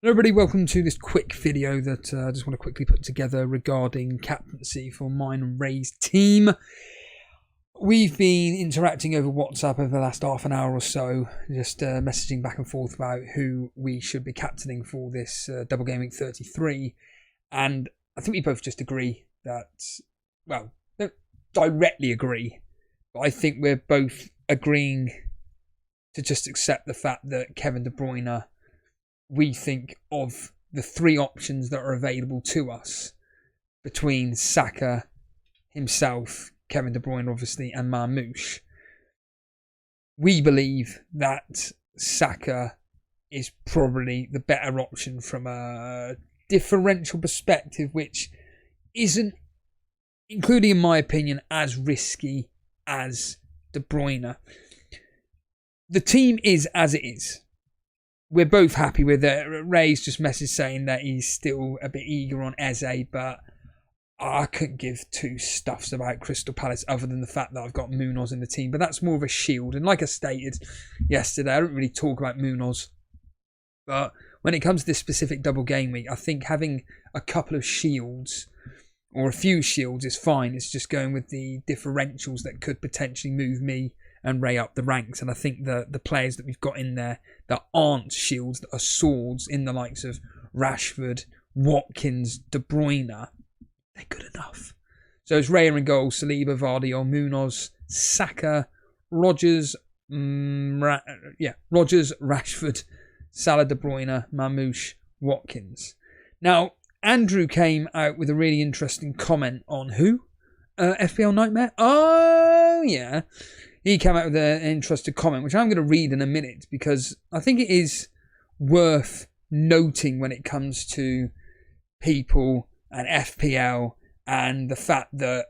Hello everybody, welcome to this quick video that I just want to quickly put together regarding captaincy for mine and Ray's team. We've been interacting over WhatsApp over the last half an hour or so, just messaging back and forth about who we should be captaining for this double game week 33, and I think we both just agree that, well, don't directly agree, but I think we're both agreeing to just accept the fact that Kevin De Bruyne, we think of the three options that are available to us between Saka, himself, Kevin De Bruyne obviously, and Marmoush. We believe that Saka is probably the better option from a differential perspective, which isn't, including in my opinion, as risky as De Bruyne. The team is as it is. We're both happy with it. Ray's just messaged saying that he's still a bit eager on Eze, but I couldn't give two stuffs about Crystal Palace other than the fact that I've got Munoz in the team. But that's more of a shield. And like I stated yesterday, I don't really talk about Munoz. But when it comes to this specific double game week, I think having a couple of shields or a few shields is fine. It's just going with the differentials that could potentially move me and Ray up the ranks. And I think the players that we've got in there that aren't shields, that are swords, in the likes of Rashford, Watkins, De Bruyne, they're good enough. So it's Ray in goal, Saliba, Vardy, Munoz, Saka, Rodgers, Rashford, Salah, De Bruyne, Marmoush, Watkins. Now, Andrew came out with a really interesting comment on who? FPL Nightmare? Oh, yeah. He came out with an interesting comment, which I'm going to read in a minute, because I think it is worth noting when it comes to people and FPL and the fact that,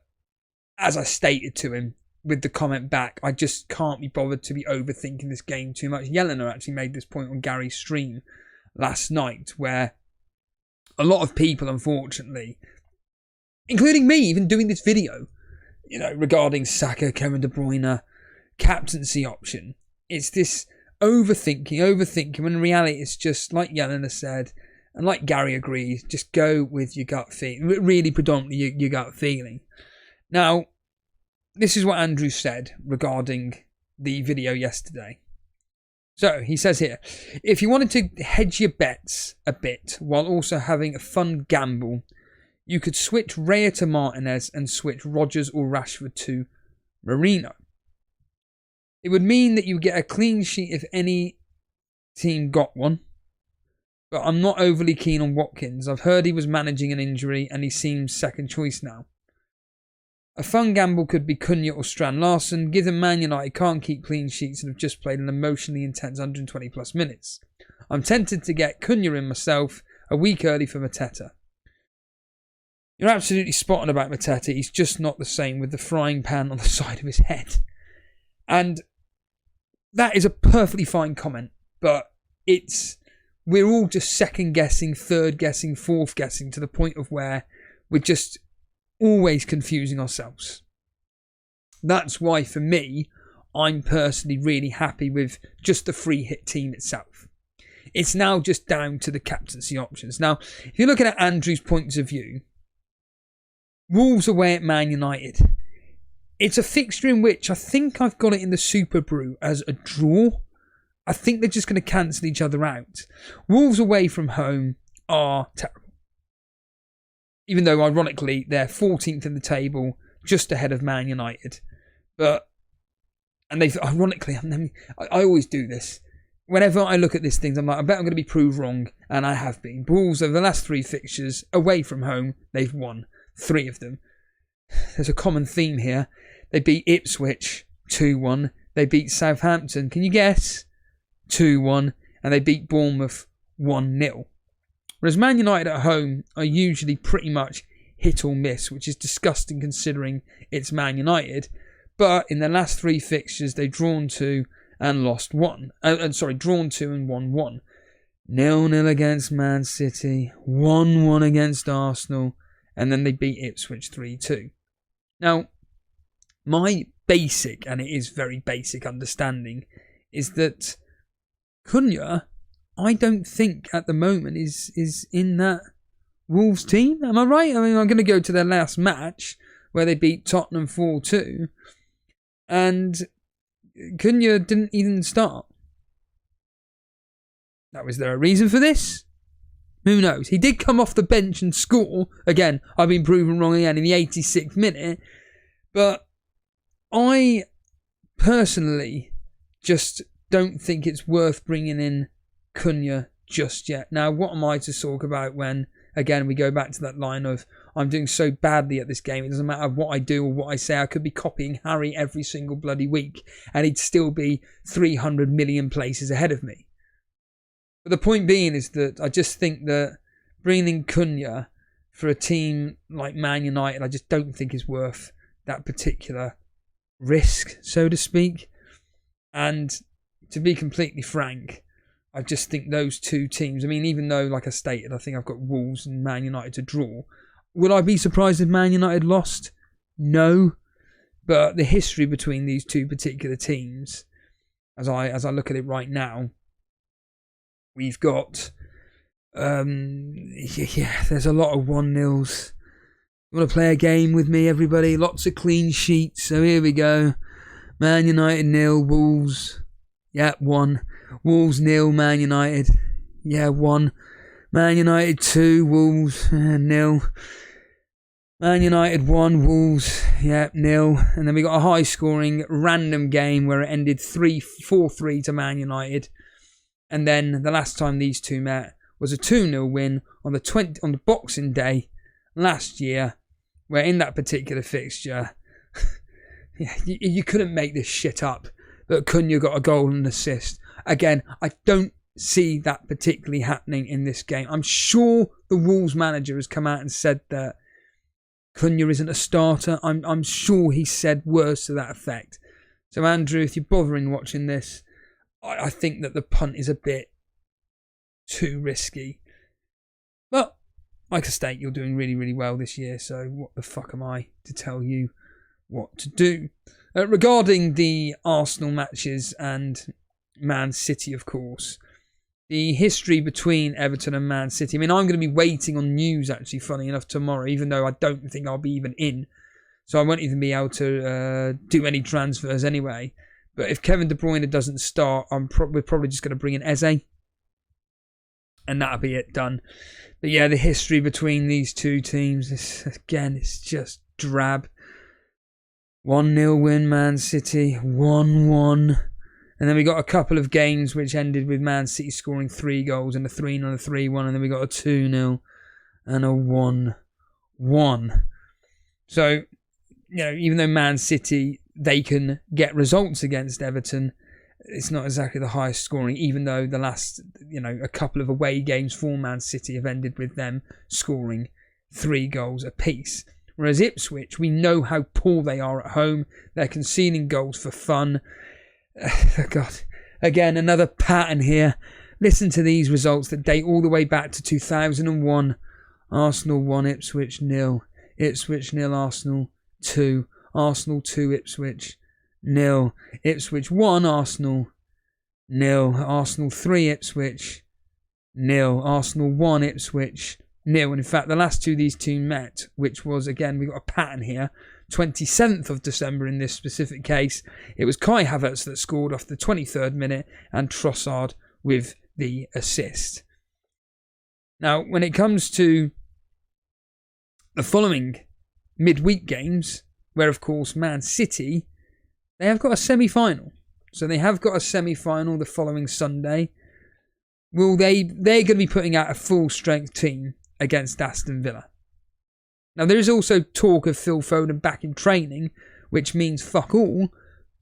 as I stated to him with the comment back, I just can't be bothered to be overthinking this game too much. Yelena actually made this point on Gary's stream last night, where a lot of people, unfortunately, including me, even doing this video, regarding Saka, Kevin De Bruyne, captaincy option, it's this overthinking, when in reality it's just like Yelena said, and like Gary agrees, just go with your gut feeling, really predominantly your gut feeling. Now, this is what Andrew said regarding the video yesterday. So, he says here, if you wanted to hedge your bets a bit while also having a fun gamble, you could switch Raya to Martinez and switch Rodgers or Rashford to Marino. It would mean that you get a clean sheet if any team got one. But I'm not overly keen on Watkins. I've heard he was managing an injury and he seems second choice now. A fun gamble could be Cunha or Strand Larsen, given Man United can't keep clean sheets and have just played an emotionally intense 120 plus minutes. I'm tempted to get Cunha in myself a week early for Mateta. You're absolutely spot on about Mateta. He's just not the same with the frying pan on the side of his head. And that is a perfectly fine comment, but we're all just second guessing, third guessing, fourth guessing to the point of where we're just always confusing ourselves. That's why, for me, I'm personally really happy with just the free hit team itself. It's now just down to the captaincy options. Now, if you're looking at Andrew's points of view, Wolves away at Man United. It's a fixture in which I think I've got it in the Super Brew as a draw. I think they're just going to cancel each other out. Wolves away from home are terrible. Even though, ironically, they're 14th in the table, just ahead of Man United. I always do this. Whenever I look at these things, I'm like, I bet I'm going to be proved wrong, and I have been. Wolves, over the last three fixtures, away from home, they've won 3 of them. There's a common theme here. They beat Ipswich 2-1. They beat Southampton, can you guess? 2-1. And they beat Bournemouth 1-0. Whereas Man United at home are usually pretty much hit or miss, which is disgusting considering it's Man United. But in the last 3 fixtures, they've drawn 2 and lost 1. Drawn 2 and won 1. 0-0 against Man City. 1-1 against Arsenal. And then they beat Ipswich 3-2. Now, my basic, and it is very basic understanding, is that Cunha I don't think at the moment is in that Wolves team. Am I right? I mean, I'm going to go to their last match where they beat Tottenham 4-2, and Cunha didn't even start. Now, is there a reason for this? Who knows? He did come off the bench and score. Again, I've been proven wrong again in the 86th minute. But I personally just don't think it's worth bringing in Cunha just yet. Now, what am I to talk about when, again, we go back to that line of I'm doing so badly at this game. It doesn't matter what I do or what I say. I could be copying Harry every single bloody week and he'd still be 300 million places ahead of me. But the point being is that I just think that bringing in Cunha for a team like Man United, I just don't think is worth that particular risk, so to speak. And to be completely frank, I just think those two teams, I mean, even though, like I stated, I think I've got Wolves and Man United to draw, would I be surprised if Man United lost? No. But the history between these two particular teams, as I look at it right now, we've got, there's a lot of 1-0s. You want to play a game with me, everybody? Lots of clean sheets. So here we go. Man United 0, Wolves. 1. Wolves 0, Man United. 1. Man United 2, Wolves 0. Man United 1, Wolves 0. And then we got a high scoring random game where it ended 4-3 to Man United. And then the last time these two met was a 2-0 win on the Boxing Day last year, where in that particular fixture, you couldn't make this shit up. But Cunha got a goal and assist. Again, I don't see that particularly happening in this game. I'm sure the Wolves manager has come out and said that Cunha isn't a starter. I'm sure he said words to that effect. So Andrew, if you're bothering watching this, I think that the punt is a bit too risky. But like I state, you're doing really, really well this year. So what the fuck am I to tell you what to do? Regarding the Arsenal matches and Man City, of course, the history between Everton and Man City. I mean, I'm going to be waiting on news, actually, funny enough, tomorrow, even though I don't think I'll be even in. So I won't even be able to do any transfers anyway. But if Kevin De Bruyne doesn't start, we're probably just going to bring in Eze. And that'll be it, done. But yeah, the history between these two teams, it's just drab. 1-0 win, Man City. 1-1. And then we got a couple of games which ended with Man City scoring 3 goals and a 3-0 and a 3-1. And then we got a 2-0 and a 1-1. So, even though Man City, they can get results against Everton, it's not exactly the highest scoring, even though the last, a couple of away games for Man City have ended with them scoring 3 goals apiece. Whereas Ipswich, we know how poor they are at home. They're conceding goals for fun. God, again, another pattern here. Listen to these results that date all the way back to 2001. Arsenal 1, Ipswich 0. Ipswich 0, Arsenal 2. Arsenal 2, Ipswich 0. Ipswich 1, Arsenal 0. Arsenal 3, Ipswich 0. Arsenal 1, Ipswich 0. And in fact, the last two these two met, which was, again, we got a pattern here. 27th of December in this specific case. It was Kai Havertz that scored off the 23rd minute and Trossard with the assist. Now, when it comes to the following midweek games, where of course Man City, they have got a semi-final. So they have got a semi-final the following Sunday. They're going to be putting out a full-strength team against Aston Villa. Now, there is also talk of Phil Foden back in training, which means fuck all,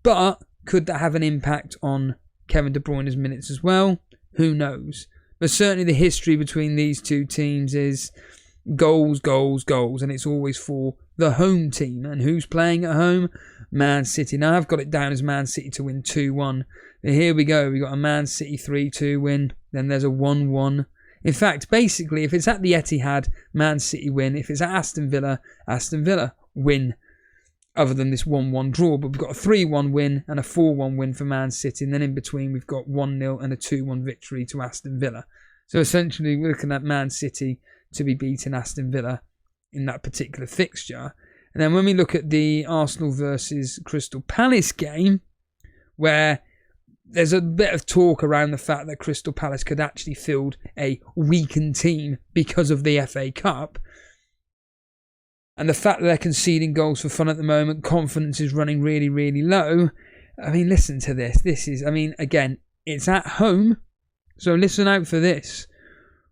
but could that have an impact on Kevin De Bruyne's minutes as well? Who knows? But certainly the history between these two teams is goals, goals, goals, and it's always for the home team. And who's playing at home? Man City. Now, I've got it down as Man City to win 2-1. But here we go. We've got a Man City 3-2 win. Then there's a 1-1. In fact, basically, if it's at the Etihad, Man City win. If it's at Aston Villa win. other than this 1-1 draw. But we've got a 3-1 win and a 4-1 win for Man City. And then in between, we've got 1-0 and a 2-1 victory to Aston Villa. So essentially, we're looking at Man City to be beating Aston Villa in that particular fixture. And then when we look at the Arsenal versus Crystal Palace game, where there's a bit of talk around the fact that Crystal Palace could actually field a weakened team because of the FA Cup. And the fact that they're conceding goals for fun at the moment, confidence is running really, really low. I mean, listen to this. This is, I mean, again, it's at home. So listen out for this.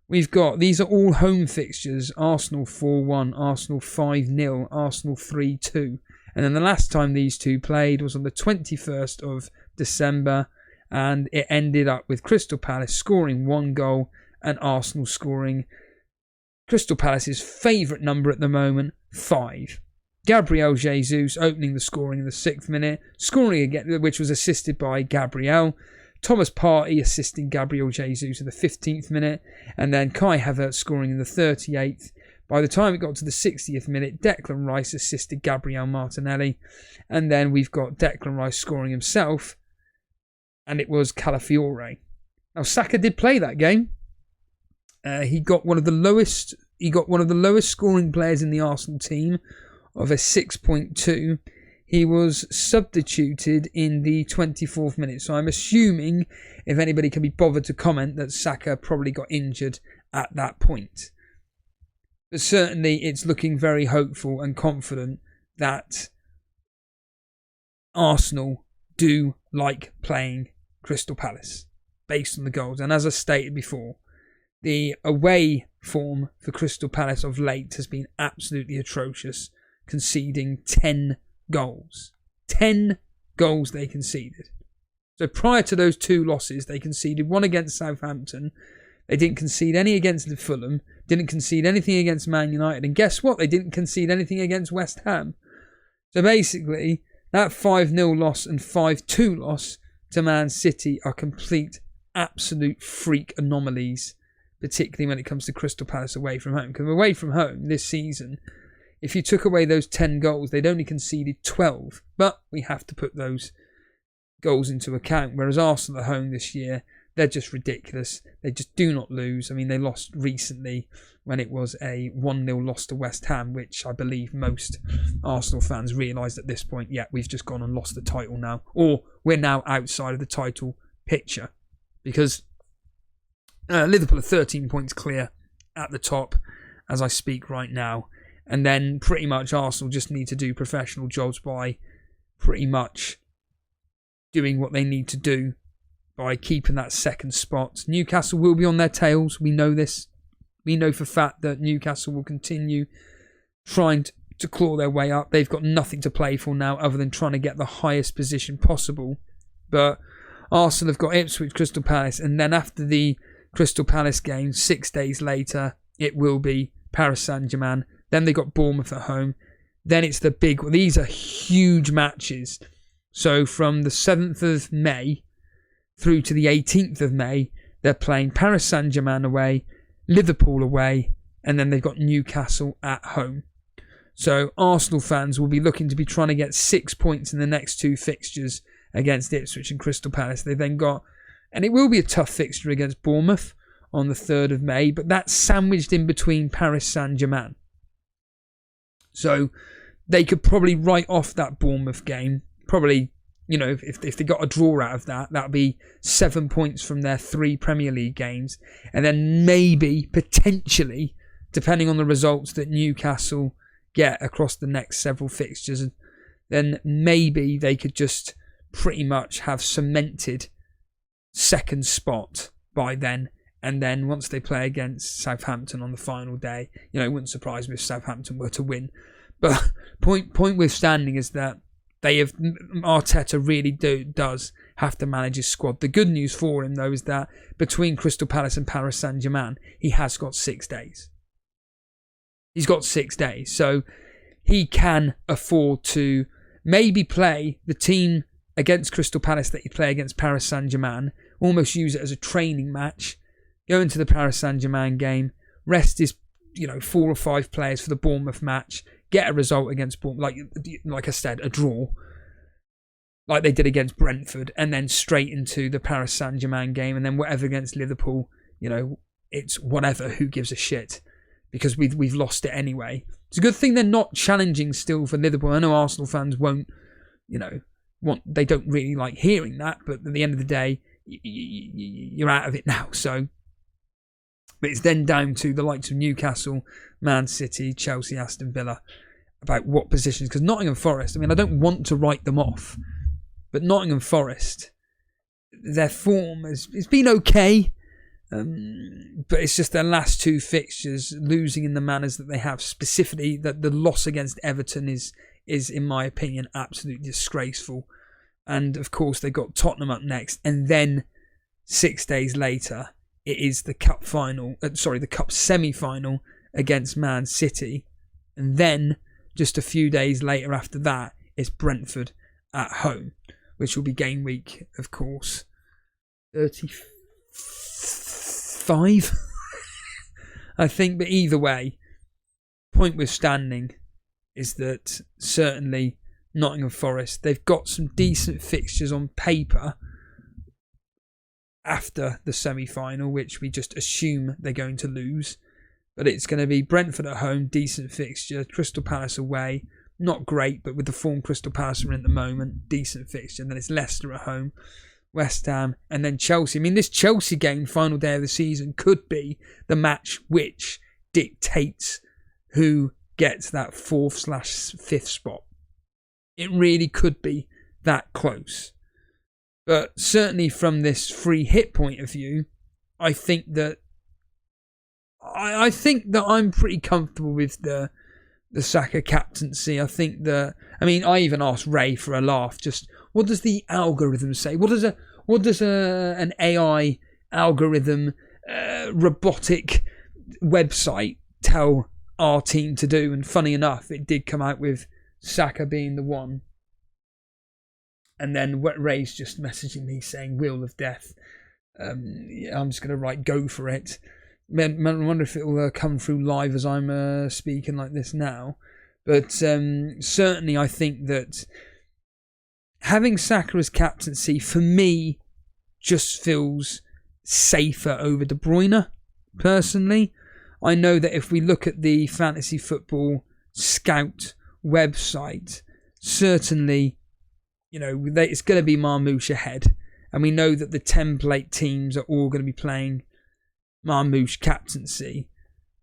We've got, these are all home fixtures. Arsenal 4-1, Arsenal 5-0, Arsenal 3-2. And then the last time these two played was on the 21st of December. And it ended up with Crystal Palace scoring 1 goal and Arsenal scoring Crystal Palace's favourite number at the moment, 5. Gabriel Jesus opening the scoring in the 6th minute, scoring again, which was assisted by Gabriel. Thomas Partey assisting Gabriel Jesus in the 15th minute, and then Kai Havertz scoring in the 38th. By the time it got to the 60th minute, Declan Rice assisted Gabriel Martinelli, and then we've got Declan Rice scoring himself, and it was Calafiore. Now Saka did play that game. He got one of the lowest scoring players in the Arsenal team of a 6.2. He was substituted in the 24th minute. So I'm assuming, if anybody can be bothered to comment, that Saka probably got injured at that point. But certainly it's looking very hopeful and confident that Arsenal do like playing Crystal Palace based on the goals. And as I stated before, the away form for Crystal Palace of late has been absolutely atrocious, conceding 10 goals. 10 goals they conceded. So prior to those 2 losses, they conceded 1 against Southampton. They didn't concede any against Fulham. Didn't concede anything against Man United. And guess what? They didn't concede anything against West Ham. So basically, that 5-0 loss and 5-2 loss to Man City are complete, absolute freak anomalies, particularly when it comes to Crystal Palace away from home. Because away from home this season, if you took away those 10 goals, they'd only conceded 12. But we have to put those goals into account. Whereas Arsenal at home this year, they're just ridiculous. They just do not lose. I mean, they lost recently when it was a 1-0 loss to West Ham, which I believe most Arsenal fans realised at this point, yeah, we've just gone and lost the title now. Or we're now outside of the title picture. Because Liverpool are 13 points clear at the top as I speak right now. And then pretty much Arsenal just need to do professional jobs by pretty much doing what they need to do by keeping that second spot. Newcastle will be on their tails. We know this. We know for a fact that Newcastle will continue trying to claw their way up. They've got nothing to play for now other than trying to get the highest position possible. But Arsenal have got Ipswich, Crystal Palace, and then after the Crystal Palace game, 6 days later, it will be Paris Saint-Germain. Then they got Bournemouth at home. Then it's the big... These are huge matches. So from the 7th of May through to the 18th of May, they're playing Paris Saint-Germain away, Liverpool away, and then they've got Newcastle at home. So Arsenal fans will be looking to be trying to get 6 points in the next 2 fixtures against Ipswich and Crystal Palace. They've then got... And it will be a tough fixture against Bournemouth on the 3rd of May, but that's sandwiched in between Paris Saint-Germain. So they could probably write off that Bournemouth game. Probably, you know, if they got a draw out of that, that'd be 7 points from their 3 Premier League games. And then maybe, potentially, depending on the results that Newcastle get across the next several fixtures, then maybe they could just pretty much have cemented second spot by then. And then once they play against Southampton on the final day, you know, it wouldn't surprise me if Southampton were to win. But point withstanding is that Arteta really does have to manage his squad. The good news for him, though, is that between Crystal Palace and Paris Saint-Germain, he has got 6 days. He's got 6 days. So he can afford to maybe play the team against Crystal Palace that he play against Paris Saint-Germain, almost use it as a training match, go into the Paris Saint-Germain game, rest his 4 or 5 players for the Bournemouth match, get a result against Bournemouth, like I said, a draw, like they did against Brentford, and then straight into the Paris Saint-Germain game, and then whatever against Liverpool, it's whatever, who gives a shit, because we've lost it anyway. It's a good thing they're not challenging still for Liverpool. I know Arsenal fans won't, they don't really like hearing that, but at the end of the day, you're out of it now. So, but it's then down to the likes of Newcastle, Man City, Chelsea, Aston Villa about what positions. Because Nottingham Forest, I don't want to write them off, but Nottingham Forest, their form it's been okay, but it's just their last 2 fixtures, losing in the manners that they have. Specifically, that the loss against Everton is in my opinion absolutely disgraceful. And of course they got Tottenham up next, and then 6 days later it is the cup semi-final against Man City, and then just a few days later after that is Brentford at home, which will be game week, of course, 35 I think. But either way, point withstanding, is that certainly Nottingham Forest, they've got some decent fixtures on paper after the semi-final, which we just assume they're going to lose. But it's going to be Brentford at home, decent fixture. Crystal Palace away, not great, but with the form Crystal Palace are in at the moment, decent fixture. And then it's Leicester at home, West Ham, and then Chelsea. This Chelsea game, final day of the season, could be the match which dictates who gets that 4th/5th spot. It really could be that close. But certainly from this free hit point of view, I think that I'm pretty comfortable with the Saka captaincy. I think that, I even asked Ray for a laugh, just what does the algorithm say? What does an AI algorithm robotic website tell our team to do? And funny enough, it did come out with Saka being the one. And then Ray's just messaging me saying Wheel of Death. I'm just going to write go for it. I wonder if it will come through live as I'm speaking like this now. But certainly I think that having Saka as captaincy, for me, just feels safer over De Bruyne, personally. I know that if we look at the Fantasy Football Scout website, certainly, it's going to be Marmoush ahead. And we know that the template teams are all going to be playing Marmoush captaincy.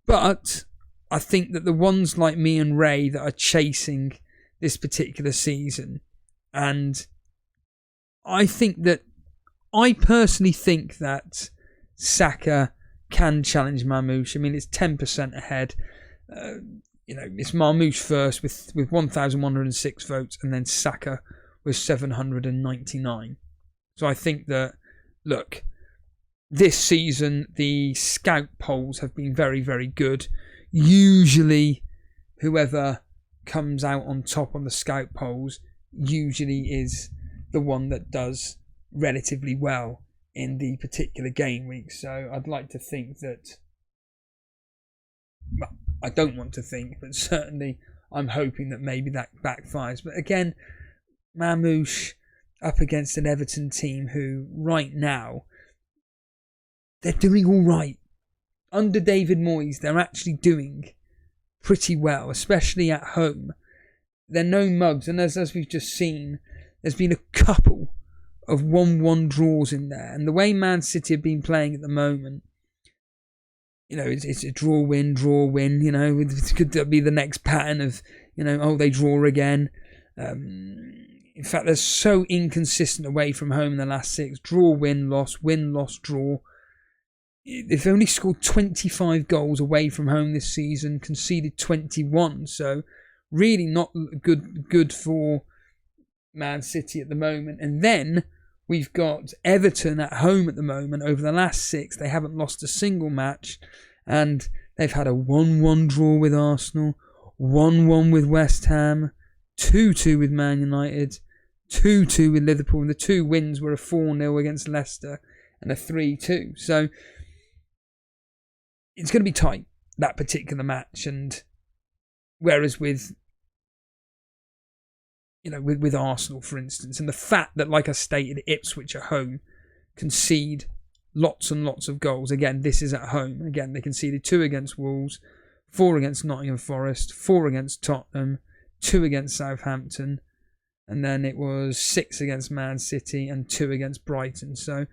But I think that the ones like me and Ray that are chasing this particular season, and I personally think that Saka can challenge Marmoush. It's 10% ahead. It's Marmoush first with 1,106 votes, and then Saka with 799. So I think that, look, this season the scout polls have been very, very good. Usually whoever comes out on top on the scout polls usually is the one that does relatively well in the particular game week. So I'd like to think that, well, I don't want to think, but certainly I'm hoping that maybe that backfires. But again, Marmoush up against an Everton team who right now, they're doing all right. Under David Moyes, they're actually doing pretty well, especially at home. They're no mugs, and as we've just seen, there's been a couple of 1-1 draws in there. And the way Man City have been playing at the moment, it's a draw-win, draw-win. It could be the next pattern of, they draw again. In fact, they're so inconsistent away from home in the last 6. Draw, win, loss, draw. They've only scored 25 goals away from home this season, conceded 21. So really not good for Man City at the moment. And then we've got Everton at home at the moment. Over the last 6, they haven't lost a single match. And they've had a 1-1 draw with Arsenal, 1-1 with West Ham, 2-2 with Man United, 2-2 with Liverpool, and the 2 wins were a 4-0 against Leicester and a 3-2. So it's going to be tight. that particular match. And whereas with Arsenal, for instance, and the fact that, like I stated, Ipswich at home concede lots and lots of goals. Again, this is at home. Again, they conceded 2 against Wolves, 4 against Nottingham Forest, 4 against Tottenham, 2 against Southampton, and then it was 6 against Mancity and 2 against Brighton. So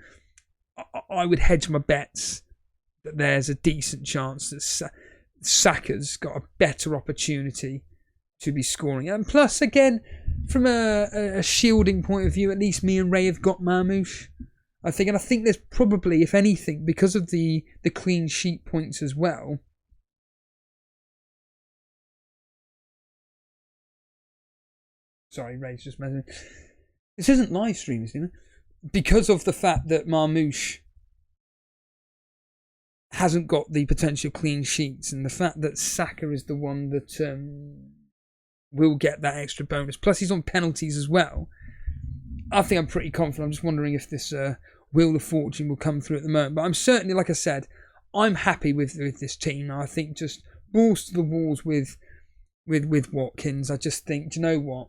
I would hedge my bets that there's a decent chance that Saka's got a better opportunity to be scoring. And plus, again, from a shielding point of view, at least me and Ray have got Marmoush, I think. And I think there's probably, if anything, because of the clean sheet points as well. Sorry, Ray's just messaging. This isn't live stream, isn't it? Because of the fact that Marmoush hasn't got the potential clean sheets, and the fact that Saka is the one that will get that extra bonus. Plus, he's on penalties as well. I think I'm pretty confident. I'm just wondering if this Wheel of Fortune will come through at the moment. But I'm certainly, like I said, I'm happy with this team. I think just balls to the walls with Watkins. I just think, do you know what?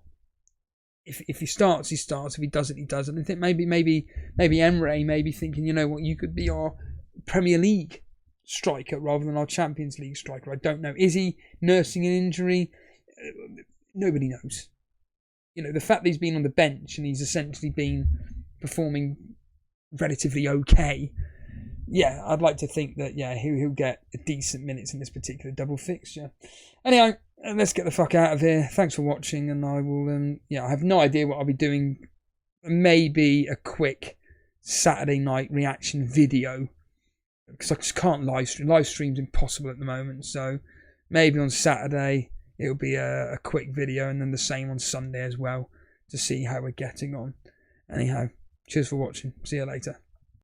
If he starts, he starts. If he doesn't, he doesn't. I think maybe Emre may be thinking, you know what, you could be our Premier League striker rather than our Champions League striker. I don't know. Is he nursing an injury? Nobody knows. You know, the fact that he's been on the bench and he's essentially been performing relatively okay. Yeah, I'd like to think that, yeah, he'll get decent minutes in this particular double fixture. Anyway, let's get the fuck out of here. Thanks for watching, and I will, I have no idea what I'll be doing. Maybe a quick Saturday night reaction video, because I just can't live stream. Live stream's impossible at the moment, so maybe on Saturday it'll be a quick video, and then the same on Sunday as well, to see how we're getting on. Anyhow, cheers for watching. See you later.